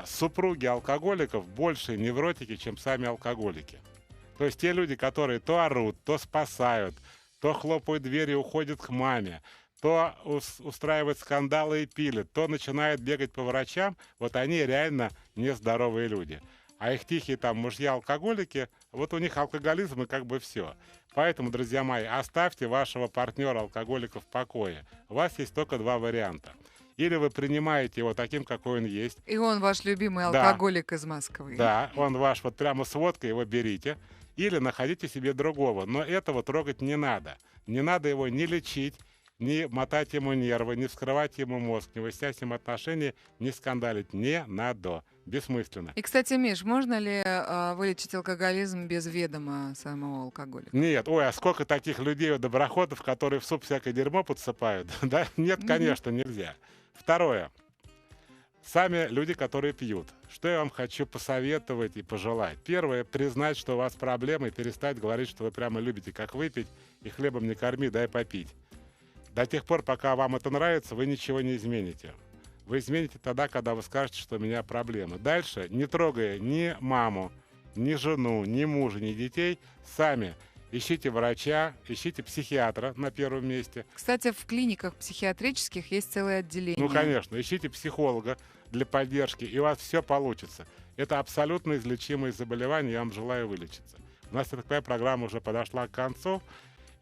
супруги алкоголиков больше невротики, чем сами алкоголики. То есть те люди, которые то орут, то спасают, то хлопают дверью и уходят к маме, то устраивают скандалы и пилят, то начинают бегать по врачам, вот они реально нездоровые люди. А их тихие там мужья-алкоголики, вот у них алкоголизм и как бы все. Поэтому, друзья мои, оставьте вашего партнера-алкоголика в покое. У вас есть только два варианта. Или вы принимаете его таким, какой он есть. И он ваш любимый Да, алкоголик из Москвы. да, он ваш вот прямо с водкой, его берите. Или находите себе другого. Но этого трогать не надо. Не надо его ни лечить, ни мотать ему нервы, ни вскрывать ему мозг, не выяснять с ним отношения, не скандалить. Не надо. Бессмысленно. И, кстати, Миш, можно ли вылечить алкоголизм без ведома самого алкоголика? Нет, ой, а сколько таких людей, доброходов, которые в суп всякое дерьмо подсыпают? Да? Нет, конечно, нельзя. Второе. Сами люди, которые пьют. Что я вам хочу посоветовать и пожелать? Первое, признать, что у вас проблемы, и перестать говорить, что вы прямо любите как выпить, и хлебом не корми, дай попить. До тех пор, пока вам это нравится, вы ничего не измените. Вы измените тогда, когда вы скажете, что у меня проблемы. Дальше, не трогая ни маму, ни жену, ни мужа, ни детей, сами ищите врача, ищите психиатра на первом месте. Кстати, в клиниках психиатрических есть целое отделение. Ну, конечно, ищите психолога для поддержки, и у вас все получится. Это абсолютно излечимые заболевания, я вам желаю вылечиться. У нас такая программа уже подошла к концу.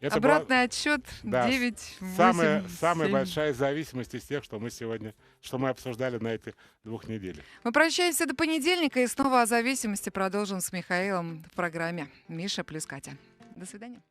Это Обратный отсчет да, 9, 8, самая 7. большая зависимость из тех, что мы обсуждали на этой 2 неделях. Мы прощаемся до понедельника и снова о зависимости продолжим с Михаилом в программе «Миша плюс Катя». До свидания.